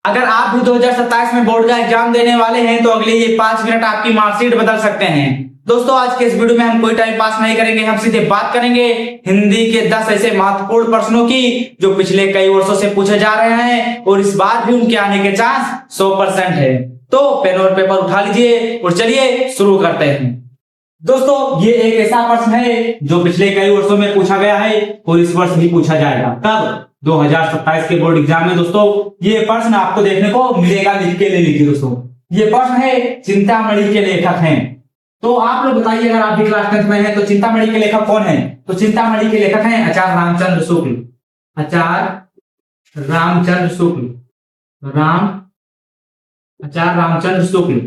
अगर आप भी 2027 में बोर्ड का एग्जाम देने वाले हैं तो अगले ये 5 मिनट आपकी मार्कशीट बदल सकते हैं। दोस्तों आज के इस वीडियो में हम कोई टाइम पास नहीं करेंगे, हम सीधे बात करेंगे हिंदी के 10 ऐसे महत्वपूर्ण प्रश्नों की जो पिछले कई वर्षों से पूछे जा रहे हैं और इस बार भी उनके आने के चांस 100% है। तो पेन और पेपर उठा लीजिए और चलिए शुरू करते हैं। दोस्तों ये एक ऐसा प्रश्न है जो पिछले कई वर्षों में पूछा गया है और इस वर्ष भी पूछा जाएगा। कब? 2027 के बोर्ड एग्जाम में। दोस्तों ये प्रश्न आपको देखने को मिलेगा, लिख के ले लीजिए दोस्तों। ये प्रश्न है चिंतामणि के लेखक हैं। तो आप लोग बताइए, अगर आप भी क्लास 10th में हैं तो चिंतामणि के लेखक कौन है? तो चिंतामणि के लेखक हैं आचार्य रामचंद्र शुक्ल। आचार्य रामचंद्र शुक्ल।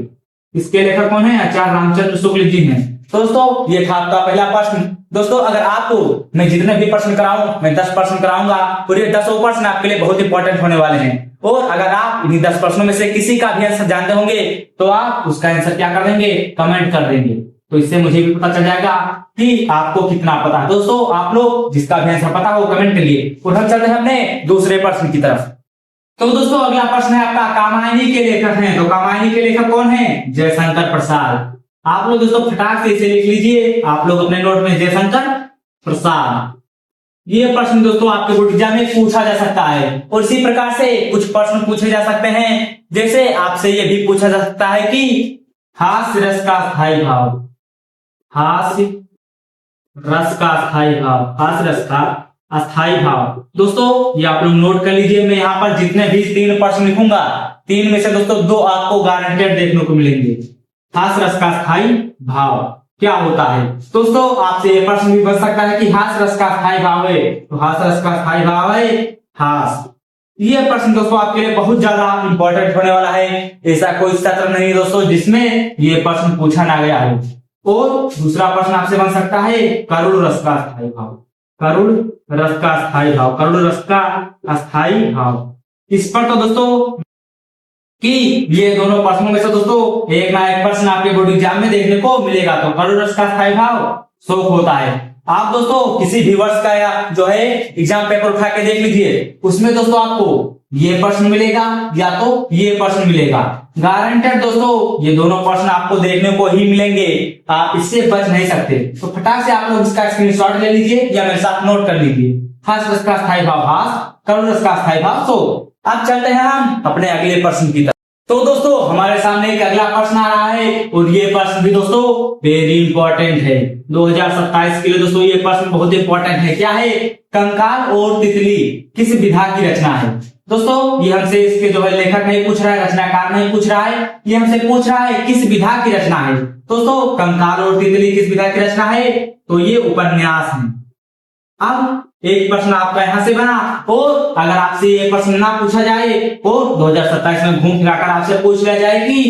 इसके लेखक कौन है? आचार्य रामचंद्र शुक्ल जी हैं। दोस्तों ये था आपका पहला प्रश्न। दोस्तों अगर आपको मैं जितने भी प्रश्न कराऊं, मैं 10 प्रश्न कराऊंगा और ये 10 प्रश्न आपके लिए बहुत इंपॉर्टेंट होने वाले हैं। और अगर आप इन्हीं 10 प्रश्नों में से किसी का भी आंसर जानते होंगे तो आप उसका आंसर क्या कर देंगे? कमेंट कर देंगे। तो इससे मुझे भी पता चल जाएगा कि आपको कितना पता है। दोस्तों आप लोग जिसका भी आंसर पता हो कमेंट करिए। और हम चलते हैं अपने दूसरे प्रश्न की तरफ। तो दोस्तों अगला प्रश्न है आपका कामायनी के लेखक हैं। तो कामायनी के लेखक कौन है? जयशंकर प्रसाद। आप लोग दोस्तों फटाक से इसे लिख लीजिए आप लोग अपने नोट में, जयशंकर प्रसाद। ये प्रश्न दोस्तों आपके बोर्ड एग्जाम में पूछा जा सकता है और इसी प्रकार से कुछ प्रश्न पूछे जा सकते हैं। जैसे आपसे ये भी पूछा जा सकता है कि हास्य रस का स्थायी भाव, हास्य रस का अस्थायी भाव। दोस्तों ये आप लोग नोट कर लीजिए। मैं यहाँ पर जितने भी 3 प्रश्न लिखूंगा, 3 में से दोस्तों 2 आपको गारंटेड देखने को मिलेंगे। हास्य रस का स्थायी भाव क्या होता है? दोस्तों आपसे ये प्रश्न भी बन सकता है कि हास्य रस का स्थायी भाव है, तो हास्य रस का स्थायी भाव है हास्य। ये प्रश्न दोस्तों आपके लिए बहुत ज्यादा इंपॉर्टेंट होने वाला है। ऐसा कोई सत्र नहीं दोस्तों जिसमें ये प्रश्न पूछा ना गया है। और दूसरा प्रश्न आपसे बन सकता है करुण रस का स्थायी भाव, करुण रस का अस्थायी भाव। इस पर तो दोस्तों कि ये दोनों प्रश्नों में से दोस्तों एक ना एक प्रश्न आपके बोर्ड एग्जाम में देखने को मिलेगा। तो करुण रस का स्थायी भाव शोक होता है। आप दोस्तों किसी भी वर्ष का या जो है एग्जाम पेपर उठा के देख लीजिए, उसमें दोस्तों आपको ये प्रश्न मिलेगा या तो ये प्रश्न मिलेगा। गारंटेड दोस्तों ये दोनों प्रश्न आपको देखने को ही मिलेंगे, आप इससे बच नहीं सकते। तो फटाक से आप लोग इसका स्क्रीनशॉट ले लीजिए या मेरे साथ नोट कर लीजिए। हास्य रस का स्थायी भाव हास्य, करुण रस का स्थायी भाव शोक। अब चलते हैं हम अपने अगले प्रश्न की तरफ। तो दोस्तों हमारे सामने एक अगला प्रश्न आ रहा है और ये प्रश्न भी दोस्तों वेरी इंपॉर्टेंट है 2027 के लिए। दोस्तों ये प्रश्न बहुत इंपॉर्टेंट है। क्या है? कंकाल और तितली किस विधा की रचना है? दोस्तों ये हमसे इसके जो है लेखक नहीं पूछ रहा है, रचनाकार नहीं पूछ रहा है, ये हमसे पूछ रहा है किस विधा की रचना है। दोस्तों कंकाल और तितली किस विधा की रचना है? तो ये उपन्यास है। अब एक प्रश्न आपका यहां से बना और अगर आपसे ये प्रश्न ना पूछा जाए और 2027 में घूम फिराकर आपसे पूछ लिया जाए कि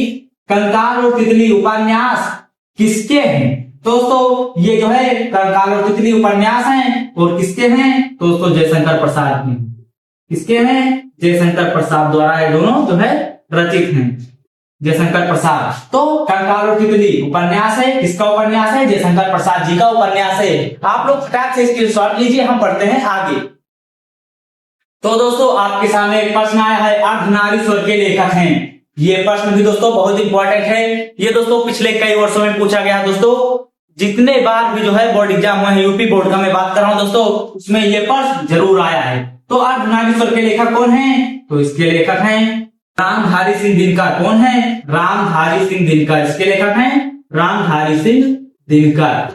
कंकाल और तितली उपन्यास किसके हैं? दोस्तों ये जो है कंकाल और तितली उपन्यास हैं और किसके हैं? दोस्तों जयशंकर प्रसाद के। किसके हैं? जयशंकर प्रसाद द्वारा ये दोनों जो है रचित हैं, जयशंकर प्रसाद। तो कंकाल और तितली उपन्यास है, किसका उपन्यास है? जयशंकर प्रसाद जी का उपन्यास है। आप लोग फटाक से स्क्रीनशॉट लीजिए, हम पढ़ते हैं आगे। तो दोस्तों आपके सामने एक प्रश्न आया है, अर्धनारीश्वर के लेखक हैं। ये प्रश्न भी दोस्तों बहुत इंपॉर्टेंट है। ये दोस्तों पिछले कई वर्षों में पूछा गया। दोस्तों जितने बार भी जो है बोर्ड एग्जाम हुआ है, यूपी बोर्ड का मैं बात कर रहा हूं दोस्तों, उसमें ये प्रश्न जरूर आया है। तो अर्धनारीश्वर के लेखक कौन है? तो इसके लेखक हैं रामधारी सिंह दिनकर। कौन है? रामधारी सिंह दिनकर। इसके लेखक हैं रामधारी सिंह दिनकर।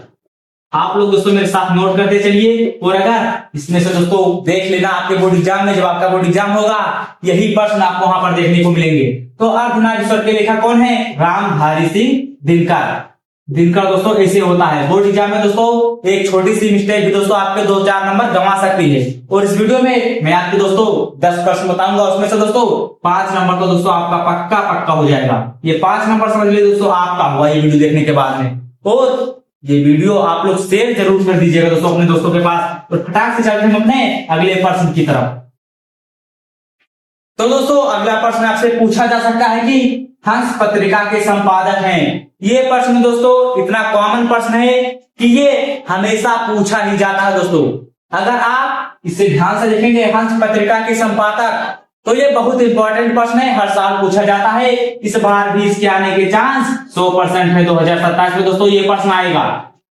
आप लोग दोस्तों मेरे साथ नोट करते चलिए। और अगर इसमें से दोस्तों देख लेना आपके बोर्ड एग्जाम में, जब आपका बोर्ड एग्जाम होगा यही प्रश्न आपको वहां पर देखने को मिलेंगे। तो अर्धनारीश्वर के लेखक कौन है? रामधारी सिंह दिनकर। दिनकर दोस्तों ऐसे होता है। बोर्ड एग्जाम में दोस्तों एक छोटी सी मिस्टेक भी दोस्तों आपके 2-4 नंबर गंवा सकती है। और इस वीडियो में मैं आपको दोस्तों 10 प्रश्न बताऊंगा, उसमें से दोस्तों 5 नंबर तो दोस्तों आपका पक्का हो जाएगा। ये 5 नंबर समझ लीजिए दोस्तों आपका हुआ ये वीडियो देखने के बाद में। और ये वीडियो आप लोग शेयर जरूर कर दीजिएगा दोस्तों अपने दोस्तों के पास। और फटाक से चलते हैं अपने अगले प्रश्न की तरफ। तो दोस्तों अगला प्रश्न आपसे पूछा जा सकता है कि हंस पत्रिका के संपादक हैं। ये प्रश्न दोस्तों इतना कॉमन प्रश्न है कि ये हमेशा पूछा ही जाता है। दोस्तों अगर आप इसे ध्यान से देखेंगे, हंस पत्रिका के संपादक तो ये बहुत इंपॉर्टेंट प्रश्न है, हर साल पूछा जाता है। इस बार भी इसके आने के चांस 100% है। 2027 में दोस्तों ये प्रश्न आएगा।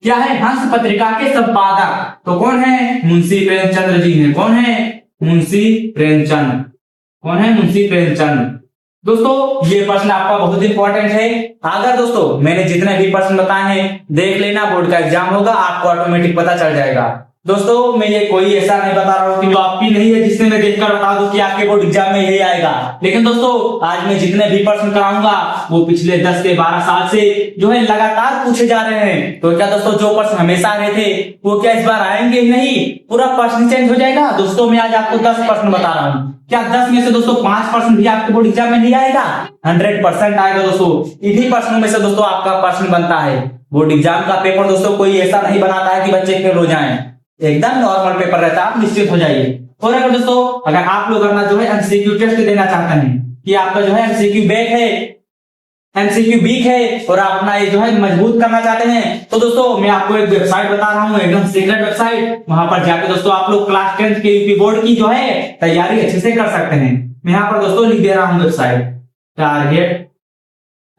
क्या है? हंस पत्रिका के संपादक तो कौन है? मुंशी प्रेमचंद जी हैं। कौन है? मुंशी प्रेमचंद। कौन है? मुंशी प्रेमचंद। दोस्तों ये प्रश्न आपका बहुत इंपॉर्टेंट है। अगर दोस्तों मैंने जितने भी प्रश्न बताए हैं देख लेना, बोर्ड का एग्जाम होगा आपको ऑटोमेटिक पता चल जाएगा। दोस्तों मैं ये कोई ऐसा नहीं बता रहा हूँ कि कॉपी नहीं है जिससे मैं देखकर बता दूं कि आपके बोर्ड एग्जाम में यही आएगा। लेकिन दोस्तों आज मैं जितने भी प्रश्न कराऊंगा वो पिछले 10 से 12 साल से जो है लगातार पूछे जा रहे हैं। तो क्या दोस्तों जो प्रश्न हमेशा आ रहे थे वो क्या इस बार आएंगे? नहीं, पूरा प्रश्न चेंज हो जाएगा। दोस्तों मैं आज आपको 10 प्रश्न बता रहा हूँ। क्या 10 में से दोस्तों 5% भी आपके बोर्ड एग्जाम में नहीं आएगा? 100% आएगा दोस्तों। इन्हीं प्रश्नों में से दोस्तों आपका प्रश्न बनता है। बोर्ड एग्जाम का पेपर दोस्तों कोई ऐसा नहीं बनाता है कि बच्चे फेल हो जाएं, एकदम नॉर्मल पेपर रहता है, आप निश्चित हो जाइए। और अगर दोस्तों अगर आप लोग अपना जो है एमसीक्यू टेस्ट देना चाहते हैं कि आपका जो है एमसीक्यू बैक है, एमसीक्यू वीक है और आप अपना ये जो है मजबूत करना चाहते हैं, तो दोस्तों मैं आपको एक वेबसाइट बता रहा हूँ, एकदम सीक्रेट वेबसाइट। वहां पर जाके दोस्तों आप लोग क्लास 10th के यूपी बोर्ड की जो है तैयारी अच्छे से कर सकते हैं। मैं यहाँ पर दोस्तों लिख दे रहा हूँ website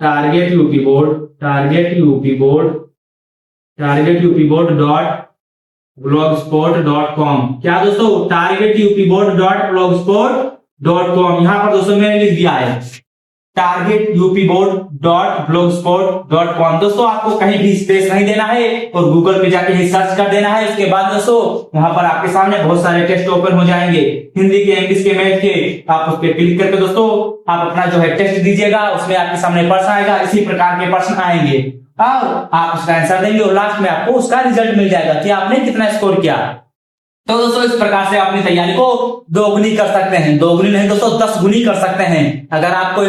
target UP board blogspot.com। क्या दोस्तों? targetupboard.blogspot.com। यहाँ पर दोस्तों मैंने लिख दिया है targetupboard.blogspot.com। दोस्तों आपको कहीं भी स्पेस नहीं देना है और गूगल पे जाके ही सर्च कर देना है। उसके बाद दोस्तों वहां पर आपके सामने बहुत सारे टेस्ट ओपन हो जाएंगे, हिंदी के, इंग्लिश के, मैथ के। आप उस पर क्लिक करके दोस्तों आप अपना जो है टेस्ट दीजिएगा, उसमें आपके सामने प्रश्न आएगा, इसी प्रकार के प्रश्न आएंगे और आप उसका आंसर देंगे और लास्ट में आपको उसका रिजल्ट मिल जाएगा कि आपने कितना स्कोर किया। तो दोस्तों इस प्रकार से अपनी तैयारी को दोगुनी कर सकते हैं, दोगुनी नहीं दोस्तों 10 गुनी कर सकते हैं। अगर आपको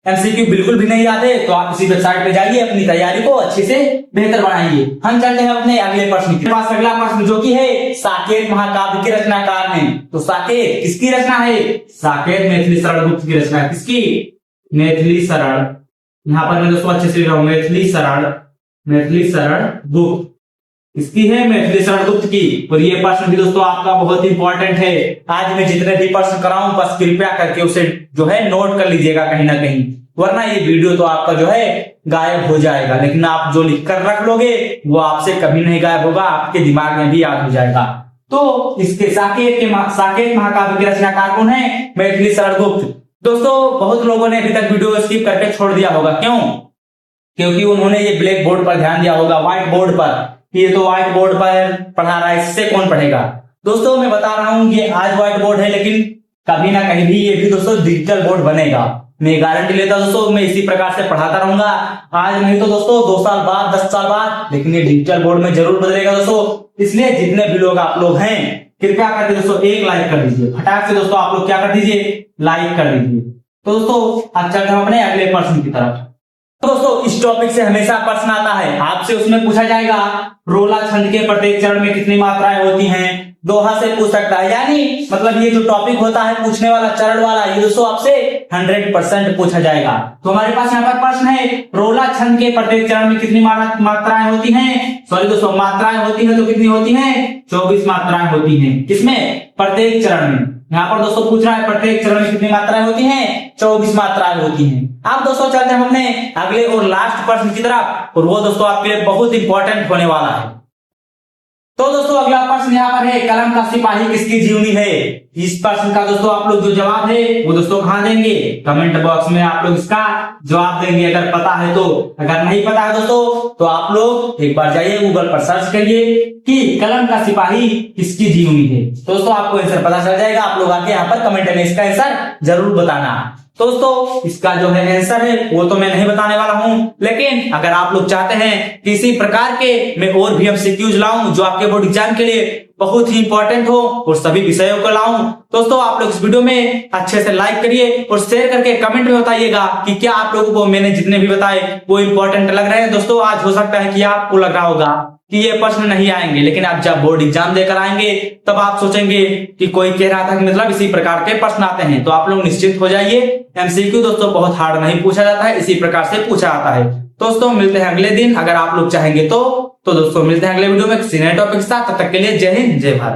एमसीक्यू बिल्कुल भी नहीं आते तो आप इसी वेबसाइट पे जाइए, अपनी तैयारी को अच्छे से बेहतर बनाइए। हम चलते हैं अपने अगले प्रश्न के पास। अगला प्रश्न जो कि है साकेत महाकाव्य के रचनाकार हैं। तो साकेत किसकी रचना है? साकेत मैथिली शरण गुप्त की रचना है। किसकी? मैथिली शरण। यहाँ पर मैं दोस्तों अच्छे से लिख रहा हूँ, मैथिली शरण गुप्त। इसकी है मैथिली शरण गुप्त की। और ये प्रश्न भी दोस्तों आपका बहुत इंपॉर्टेंट है। आज मैं जितने भी प्रश्न कराऊं बस कृपया करके उसे जो है नोट कर लीजिएगा कहीं ना कहीं, वरना ये वीडियो तो आपका जो है गायब हो जाएगा। लेकिन आप जो लिख कर रख लोगे वो आपसे कभी नहीं गायब होगा, आपके दिमाग में भी याद हो जाएगा। तो इसके साकेत महाकाव्य के रचनाकार कौन है? मैथिली शरण गुप्त। दोस्तों बहुत लोगों ने अभी तक वीडियो स्किप करके छोड़ दिया होगा, क्यों? क्योंकि उन्होंने ये ब्लैक बोर्ड पर ध्यान दिया होगा, व्हाइट बोर्ड पर। ये तो व्हाइट बोर्ड पर पढ़ा रहा है, इससे कौन पढ़ेगा? दोस्तों मैं बता रहा हूं ये आज व्हाइट बोर्ड है, लेकिन कभी ना कहीं भी ये भी दोस्तों डिजिटल बोर्ड बनेगा। मैं गारंटी लेता हूं दोस्तों, मैं इसी प्रकार से पढ़ाता रहूंगा। आज नहीं तो दोस्तों 2 साल बाद, 10 साल बाद, लेकिन ये डिजिटल बोर्ड में जरूर बदलेगा दोस्तों। इसलिए जितने भी लोग आप लोग हैं कृपया करके दोस्तों एक लाइक कर दीजिए, फटाक से दोस्तों आप लोग क्या कर दीजिए, लाइक कर दीजिए। तो दोस्तों आज चलते हैं अपने अगले प्रश्न की तरफ। तो दोस्तों इस टॉपिक से हमेशा प्रश्न आता है, आपसे उसमें पूछा जाएगा रोला छंद के प्रत्येक चरण में कितनी मात्राएं होती हैं? दोहा से पूछ सकता है, यानी मतलब ये जो टॉपिक होता है पूछने वाला चरण वाला, ये दोस्तों आपसे 100% पूछा जाएगा। तो हमारे पास यहाँ पर प्रश्न है रोला छंद के प्रत्येक चरण में कितनी मात्राएं होती हैं? सॉरी दोस्तों मात्राएं होती हैं तो कितनी होती हैं? 24 मात्राएं होती हैं। किसमें? प्रत्येक चरण में। यहाँ पर दोस्तों पूछ रहा है प्रत्येक चरण में कितनी मात्राएं होती हैं? 24 मात्राएं होती हैं। अब दोस्तों चलते हैं अपने अगले और लास्ट प्रश्न की तरफ, और वो दोस्तों आपके लिए बहुत इंपॉर्टेंट होने वाला है। तो दोस्तों अगला प्रश्न यहाँ पर है कलम का सिपाही किसकी जीवनी है? इस प्रश्न का दोस्तों आप लोग जो जवाब है वो दोस्तों कहाँ देंगे? कमेंट बॉक्स में आप लोग इसका जवाब देंगे, अगर पता है तो। अगर नहीं पता है दोस्तों तो आप लोग एक बार जाइए गूगल पर सर्च करिए कि कलम का सिपाही किसकी जीवनी है। दोस्तों आपको आंसर पता चल जाएगा, आप लोग आके यहाँ पर कमेंट में इसका आंसर जरूर बताना। दोस्तों इसका जो है आंसर है वो तो मैं नहीं बताने वाला हूं, लेकिन अगर आप लोग चाहते हैं कि इसी प्रकार के मैं और भी एमसीक्यूज लाऊं जो आपके बोर्ड एग्जाम के लिए बहुत ही इंपॉर्टेंट हो और सभी विषयों को लाऊं, दोस्तों आप लोग इस वीडियो में अच्छे से लाइक करिए और शेयर करके कमेंट में बताइएगा कि क्या आप लोगों को मैंने जितने भी बताए वो इंपॉर्टेंट लग रहे हैं। दोस्तों आज हो सकता है कि आपको लग रहा होगा कि ये प्रश्न नहीं आएंगे, लेकिन आप जब बोर्ड एग्जाम देकर आएंगे तब आप सोचेंगे कि कोई कह रहा था कि मतलब इसी प्रकार के प्रश्न आते हैं। तो आप लोग निश्चिंत हो जाइए, एमसीक्यू दोस्तों बहुत हार्ड नहीं पूछा जाता है, इसी प्रकार से पूछा जाता है। दोस्तों मिलते हैं अगले दिन, अगर आप लोग चाहेंगे तो दोस्तों मिलते हैं अगले वीडियो में किसी नए टॉपिक के साथ। तब तक के लिए जय हिंद, जय भारत।